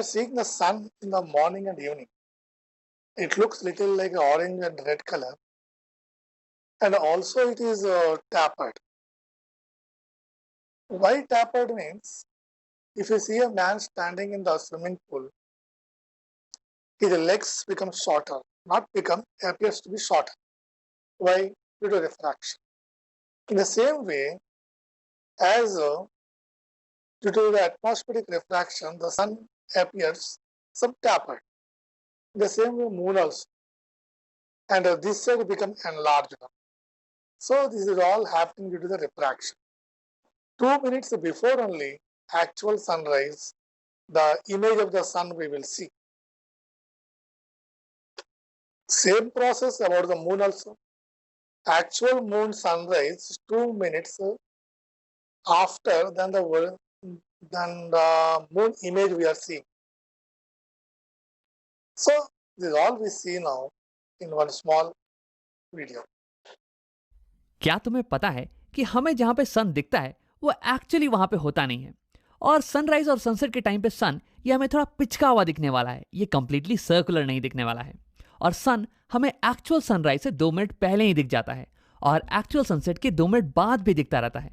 are seeing the sun in the morning and evening, it looks little like orange and red color, and also it is tapered. Why tapered means if you see a man standing in the swimming pool, his legs become shorter, not become, appears to be shorter. Why? Due to refraction. In the same way, as due to the atmospheric refraction, the sun appears some tapered. In the same way, moon also. And this side become enlarged. So this is all happening due to the refraction. 2 minutes before only actual sunrise, the image of the sun we will see. Same process about the moon also. Actual moon sunrise 2 minutes after than the moon image we are seeing. So this is all we see now in one small video. क्या तुम्हें पता है कि हमें जहां पे सन दिखता है वो एक्चुअली वहां पे होता नहीं है, और सनराइज और सनसेट के टाइम पे सन ये हमें थोड़ा पिचका हुआ दिखने वाला है, ये कंप्लीटली सर्कुलर नहीं दिखने वाला है। और सन हमें एक्चुअल सनराइज से 2 मिनट पहले ही दिख जाता है और एक्चुअल सनसेट के 2 मिनट बाद भी दिखता रहता है।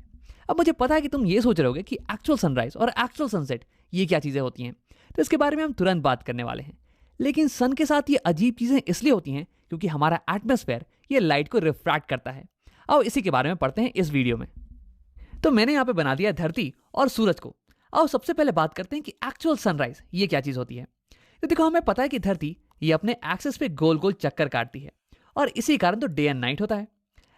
अब मुझे पता है कि तुम ये सोच रहे होगे कि एक्चुअल सनराइज और एक्चुअल सनसेट ये क्या चीजें होती हैं, तो इसके बारे में हम तुरंत बात करने वाले हैं। लेकिन सन के साथ ये अजीब चीजें इसलिए होती हैं क्योंकि हमारा एटमॉस्फेयर ये लाइट को रिफ्रैक्ट करता है। आओ इसी के बारे में पढ़ते हैं इस वीडियो में। तो मैंने यहाँ पे बना दिया धरती और सूरज को। आओ सबसे पहले बात करते हैं कि एक्चुअल सनराइज ये क्या चीज होती है। तो देखो, हमें पता है कि धरती ये अपने एक्सिस पे गोल गोल चक्कर काटती है और इसी कारण तो डे एंड नाइट होता है।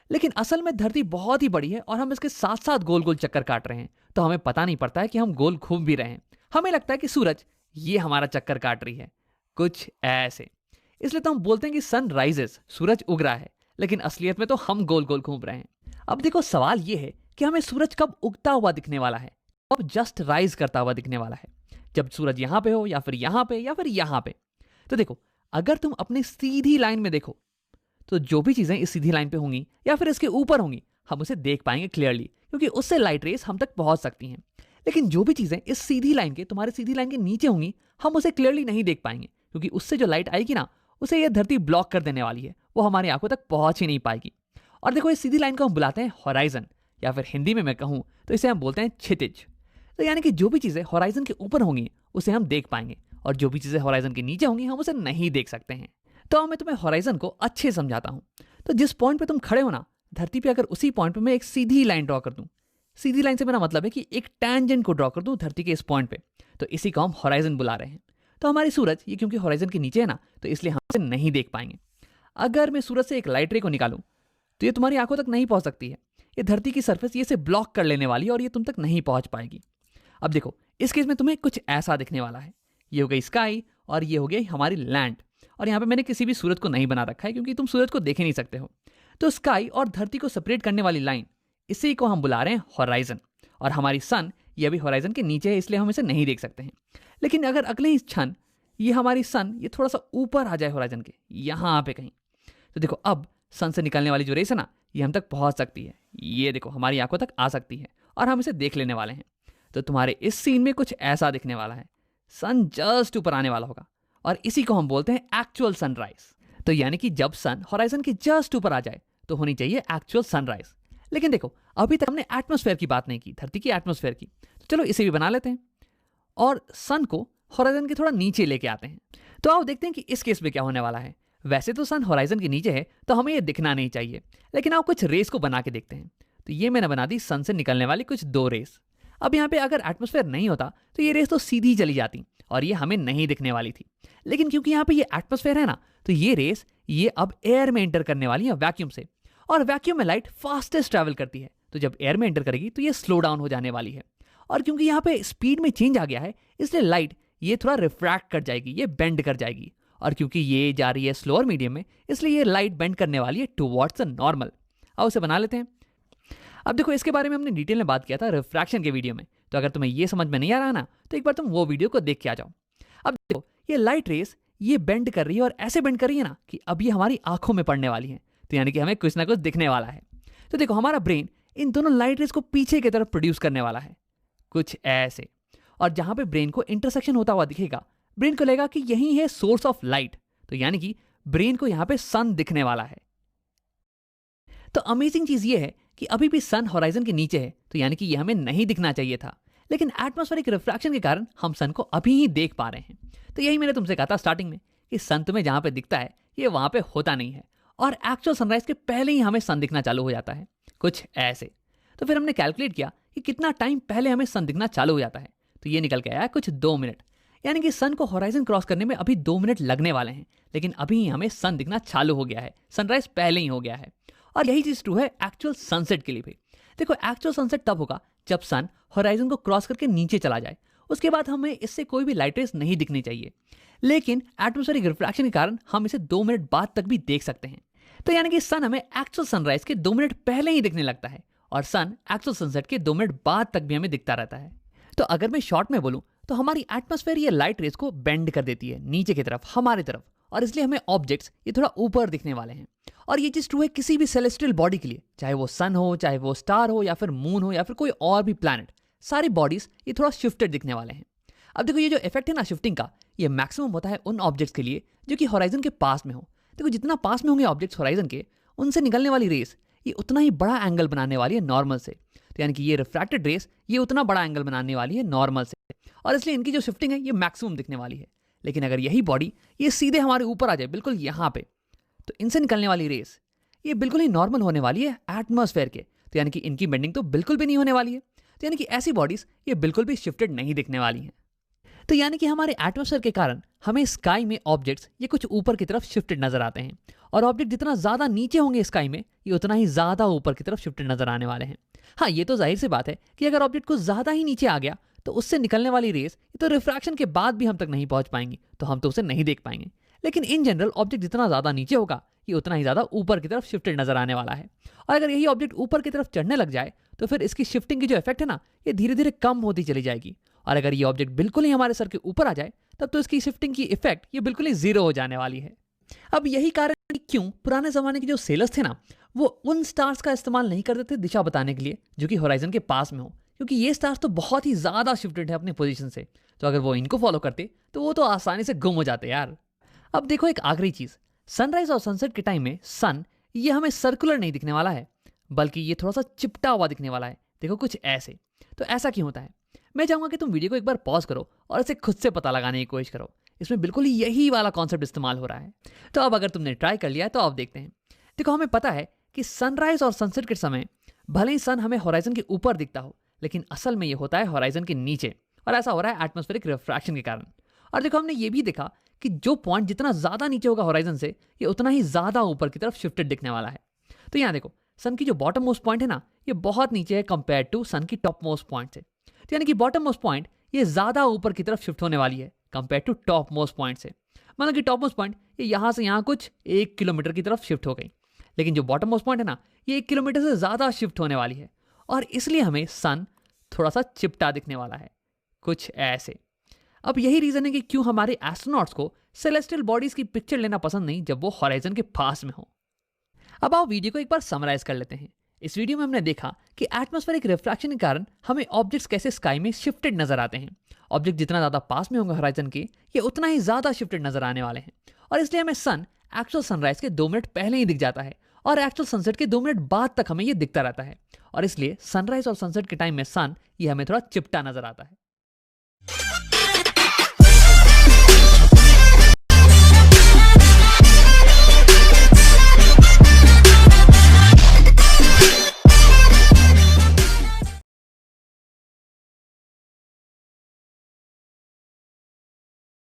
लेकिन असल में धरती बहुत ही बड़ी है और हम इसके साथ साथ गोल गोल चक्कर काट रहे हैं, तो हमें पता नहीं पड़ता है कि हम गोल घूम भी रहे हैं। हमें लगता है कि सूरज ये हमारा चक्कर काट रही है, कुछ ऐसे। इसलिए तो हम बोलते हैं कि सन राइजेस, सूरज उग रहा है, लेकिन असलियत में तो हम गोल गोल घूम रहे हैं। अब देखो, सवाल ये है कि हमें सूरज कब उगता हुआ दिखने वाला है, कब जस्ट राइज करता हुआ दिखने वाला है, जब सूरज यहां पे हो या फिर यहां पे या फिर यहां पे। तो देखो, अगर तुम अपनी सीधी लाइन में देखो तो जो भी चीजें इस सीधी लाइन पे होंगी या फिर इसके ऊपर होंगी हम उसे देख पाएंगे क्लियरली, क्योंकि उससे लाइट रेस हम तक पहुंच सकती हैं। लेकिन जो भी चीजें इस सीधी लाइन के, तुम्हारी सीधी लाइन के नीचे होंगी, हम उसे क्लियरली नहीं देख पाएंगे, क्योंकि उससे जो लाइट आएगी ना, उसे यह धरती ब्लॉक कर देने वाली है, वो हमारी आंखों तक पहुंच ही नहीं पाएगी। और देखो, इस सीधी लाइन को हम बुलाते हैं हॉराइजन, या फिर हिंदी में मैं कहूं तो इसे हम बोलते हैं क्षितिज। तो यानी कि जो भी चीजें हॉराइजन के ऊपर होंगी उसे हम देख पाएंगे, और जो भी चीजें हॉराइजन के नीचे होंगी हम उसे नहीं देख सकते हैं। तो मैं तुम्हें हॉराइजन को अच्छे समझाता हूं। तो जिस पॉइंट पे तुम खड़े हो ना धरती पे, अगर उसी पॉइंट पे मैं एक सीधी लाइन ड्रॉ कर दूं, सीधी लाइन से मेरा मतलब है कि एक टैंजेंट को ड्रॉ कर दूं धरती के इस पॉइंट पे, तो इसी को हम हॉराइजन बुला रहे हैं। तो हमारी सूरज ये क्योंकि हॉराइजन के नीचे है ना, तो इसलिए हम इसे नहीं देख पाएंगे। अगर मैं सूरज से एक लाइट रे को निकालूं तो ये तुम्हारी आंखों तक नहीं पहुंच सकती है, ये धरती की सरफेस ये से ब्लॉक कर लेने वाली है और ये तुम तक नहीं पहुंच पाएगी। अब देखो, इस केस में तुम्हें कुछ ऐसा दिखने वाला है। ये हो गई स्काई और ये हो गई हमारी लैंड, और यहाँ पे मैंने किसी भी सूरज को नहीं बना रखा है क्योंकि तुम सूरज को देख ही नहीं सकते हो। तो स्काई और धरती को सेपरेट करने वाली लाइन, इसी को हम बुला रहे हैं हॉराइजन। और हमारी सन ये अभी हॉराइजन के नीचे है, इसलिए हम इसे नहीं देख सकते हैं। लेकिन अगर अगले ही क्षण ये हमारी सन ये थोड़ा सा ऊपर आ जाए हॉराइजन के, यहाँ पे कहीं, तो देखो अब सन से निकलने वाली जो रेस है ना, ये हम तक पहुंच सकती है। ये देखो हमारी आंखों तक आ सकती है और हम इसे देख लेने वाले हैं। तो तुम्हारे इस सीन में कुछ ऐसा दिखने वाला है, सन जस्ट ऊपर आने वाला होगा, और इसी को हम बोलते हैं एक्चुअल सनराइज। तो यानी कि जब सन हॉराइजन के जस्ट ऊपर आ जाए तो होनी चाहिए एक्चुअल सनराइज। लेकिन देखो, अभी तक हमने एटमॉस्फेयर की बात नहीं की, धरती की एटमॉस्फेयर की, तो चलो इसे भी बना लेते हैं और सन को हॉराइजन के थोड़ा नीचे लेके आते हैं। तो आओ देखते हैं कि इस केस में क्या होने वाला है। वैसे तो सन हॉराइजन के नीचे है तो हमें ये दिखना नहीं चाहिए, लेकिन आओ कुछ रेस को बना के देखते हैं। तो ये मैंने बना दी सन से निकलने वाली कुछ 2 रेस। अब यहाँ पे अगर एटमॉस्फेयर नहीं होता तो ये रेस तो सीधी चली जाती और ये हमें नहीं दिखने वाली थी। लेकिन क्योंकि यहाँ पे ये एटमॉस्फेयर है ना, तो ये रेस ये अब एयर में एंटर करने वाली है वैक्यूम से, और वैक्यूम में लाइट फास्टेस्ट ट्रैवल करती है। तो जब एयर में एंटर करेगी तो ये स्लो डाउन हो जाने वाली है, और क्योंकि यहाँ पे स्पीड में चेंज आ गया है इसलिए लाइट ये थोड़ा रिफ्रैक्ट कर जाएगी, ये बेंड कर जाएगी, और क्योंकि ये जा रही है स्लोअर मीडियम में इसलिए ये लाइट बेंड करने वाली है टुवर्ड्स द नॉर्मल। अब उसे बना लेते हैं। अब देखो, इसके बारे में हमने डिटेल में बात किया था रिफ्रैक्शन के वीडियो में, तो अगर तुम्हें ये समझ में नहीं आ रहा ना तो एक बार तुम वो वीडियो को देख के आ जाओ। अब देखो, ये लाइट रेस ये बेंड कर रही है और ऐसे बेंड कर रही है ना कि अब ये हमारी आंखों में पड़ने वाली है, तो यानी कि हमें कुछ ना कुछ दिखने वाला है। तो देखो, हमारा ब्रेन इन दोनों लाइट रेस को पीछे की तरफ प्रोड्यूस करने वाला है, कुछ ऐसे। और जहां पे ब्रेन को इंटरसेक्शन होता हुआ दिखेगा ब्रेन को लगेगा कि यही है सोर्स ऑफ लाइट, तो यानी कि ब्रेन को यहाँ पे सन दिखने वाला है। तो अमेजिंग चीज ये है कि अभी भी सन होराइजन के नीचे है, तो यानी कि ये हमें नहीं दिखना चाहिए था, लेकिन एटमॉस्फेरिक रिफ्रैक्शन के कारण हम सन को अभी ही देख पा रहे हैं। तो यही मैंने तुमसे कहा था स्टार्टिंग में कि सन तुम्हें जहां पे दिखता है ये वहां पे होता नहीं है, और एक्चुअल सनराइज के पहले ही हमें सन दिखना चालू हो जाता है, कुछ ऐसे। तो फिर हमने कैलकुलेट किया कि कितना टाइम पहले हमें सन दिखना चालू हो जाता है, तो ये निकल के आया कुछ 2 मिनट, यानी कि सन को होराइजन क्रॉस करने में अभी 2 मिनट लगने वाले हैं, लेकिन अभी ही हमें सन दिखना चालू हो गया है, सनराइज पहले ही हो गया है। और यही चीज ट्रू है एक्चुअल सनसेट के लिए भी। देखो, एक्चुअल सनसेट तब होगा जब सन होराइजन को क्रॉस करके नीचे चला जाए, उसके बाद हमें इससे कोई भी लाइट रेस नहीं दिखनी चाहिए, लेकिन एटमॉस्फेरिक रिफ्रैक्शन के कारण हम इसे 2 मिनट बाद तक भी देख सकते हैं। तो यानी कि सन हमें एक्चुअल सनराइज के 2 मिनट पहले ही दिखने लगता है, और सन एक्चुअल सनसेट के 2 मिनट बाद तक भी हमें दिखता रहता है। तो अगर मैं शॉर्ट में बोलूं तो हमारी एटमॉस्फेयर ये लाइट रेस को बेंड कर देती है नीचे की तरफ, हमारी तरफ, और इसलिए हमें ऑब्जेक्ट्स ये थोड़ा ऊपर दिखने वाले हैं। और ये चीज ट्रू है किसी भी सेलेस्टियल बॉडी के लिए, चाहे वो सन हो, चाहे वो स्टार हो, या फिर मून हो, या फिर कोई और भी प्लैनेट, सारी बॉडीज ये थोड़ा शिफ्टेड दिखने वाले हैं। अब देखो, ये जो इफेक्ट है ना शिफ्टिंग का, ये मैक्सिमम होता है उन ऑब्जेक्ट्स के लिए जो कि होराइजन के पास में हो। देखो, जितना पास में होंगे ऑब्जेक्ट्स होराइजन के, उनसे निकलने वाली रेस ये उतना ही बड़ा एंगल बनाने वाली है नॉर्मल से, तो यानी कि ये रिफ्रैक्टेड रेस ये उतना बड़ा एंगल बनाने वाली है नॉर्मल से, और इसलिए इनकी जो शिफ्टिंग है ये मैक्सिमम दिखने वाली है। लेकिन अगर यही बॉडी ये सीधे हमारे ऊपर आ जाए, बिल्कुल यहाँ पे, तो इनसे निकलने वाली रेस ये बिल्कुल ही नॉर्मल होने वाली है एटमॉस्फेयर के, तो यानी कि इनकी बेंडिंग तो बिल्कुल भी नहीं होने वाली है। तो यानी कि ऐसी बॉडीज ये बिल्कुल भी शिफ्टेड नहीं दिखने वाली हैं। तो यानी कि हमारे एटमॉस्फेयर के कारण हमें स्काई में ऑब्जेक्ट्स ये कुछ ऊपर की तरफ शिफ्टेड नजर आते हैं, और ऑब्जेक्ट जितना ज्यादा नीचे होंगे स्काई में, ये उतना ही ज्यादा ऊपर की तरफ शिफ्टेड नजर आने वाले हैं। हाँ, ये तो जाहिर सी बात है कि अगर ऑब्जेक्ट कुछ ज्यादा ही नीचे आ गया तो उससे निकलने वाली रेस ये तो रिफ्रैक्शन के बाद भी हम तक नहीं पहुंच पाएंगी, तो हम तो उसे नहीं देख पाएंगे। लेकिन इन जनरल ऑब्जेक्ट जितना ज्यादा नीचे होगा ये उतना ही ज्यादा ऊपर की तरफ शिफ्टेड नजर आने वाला है। और अगर यही ऑब्जेक्ट ऊपर की तरफ चढ़ने लग जाए तो फिर इसकी शिफ्टिंग की जो इफेक्ट है ना, ये धीरे धीरे कम होती चली जाएगी। और अगर ये ऑब्जेक्ट बिल्कुल ही हमारे सर के ऊपर आ जाए तब तो इसकी शिफ्टिंग की इफेक्ट ये बिल्कुल ही जीरो हो जाने वाली है। अब यही कारण है कि क्यों पुराने जमाने के जो सेलर्स थे ना, वो उन स्टार्स का इस्तेमाल नहीं करते थे दिशा बताने के लिए जो कि होराइजन के पास में हो, क्योंकि ये स्टार्स तो बहुत ही ज्यादा शिफ्टेड है अपनी पोजीशन से, तो अगर वो इनको फॉलो करते तो वो तो आसानी से गुम हो जाते यार। अब देखो, एक आखिरी चीज, सनराइज और सनसेट के टाइम में सन ये हमें सर्कुलर नहीं दिखने वाला है, बल्कि ये थोड़ा सा चिपटा हुआ दिखने वाला है। देखो, कुछ ऐसे। तो ऐसा क्यों होता है? मैं चाहूंगा कि तुम वीडियो को एक बार पॉज करो और इसे खुद से पता लगाने की कोशिश करो। इसमें बिल्कुल ही यही वाला कॉन्सेप्ट इस्तेमाल हो रहा है। तो अब अगर तुमने ट्राई कर लिया है तो अब देखते हैं। देखो, हमें पता है कि सनराइज और सनसेट के समय भले ही सन हमें होराइजन के ऊपर दिखता हो, लेकिन असल में ये होता है होराइजन के नीचे, और ऐसा हो रहा है एटमॉस्फेरिक रिफ्रैक्शन के कारण। और देखो, हमने ये भी देखा कि जो पॉइंट जितना ज्यादा नीचे होगा होराइजन से, ये उतना ही ज्यादा ऊपर की तरफ शिफ्टेड दिखने वाला है। तो यहाँ देखो, सन की जो बॉटम मोस्ट पॉइंट है ना, ये बहुत नीचे है कंपेयर टू सन की टॉप मोस्ट पॉइंट से। तो यानी कि बॉटम मोस्ट पॉइंट ये ज्यादा ऊपर की तरफ शिफ्ट होने वाली है compare to top most point से। मतलब कि टॉप मोस्ट पॉइंट ये यहाँ से यहाँ कुछ 1 किलोमीटर की तरफ शिफ्ट हो गई, लेकिन जो बॉटम मोस्ट पॉइंट है ना, ये 1 किलोमीटर से ज्यादा शिफ्ट होने वाली है, और इसलिए हमें सन थोड़ा सा चिपटा दिखने वाला है, कुछ ऐसे। अब यही रीजन है कि क्यों हमारे एस्ट्रोनॉट्स को सेलेस्टियल बॉडीज की पिक्चर लेना पसंद नहीं जब वो होराइजन के पास में हो। अब आओ वीडियो को एक बार समराइज कर लेते हैं। इस वीडियो में हमने देखा कि एटमॉस्फेरिक रिफ्रैक्शन के कारण हमें ऑब्जेक्ट्स कैसे स्काई में शिफ्टेड नजर आते हैं। ऑब्जेक्ट जितना ज्यादा पास में होंगे होराइजन के, ये उतना ही ज्यादा शिफ्टेड नजर आने वाले हैं, और इसलिए हमें सन एक्चुअल सनराइज के 2 मिनट पहले ही दिख जाता है, और एक्चुअल सनसेट के 2 मिनट बाद तक हमें ये दिखता रहता है, और इसलिए सनराइज और सनसेट के टाइम में सन ये हमें थोड़ा चिपटा नजर आता है।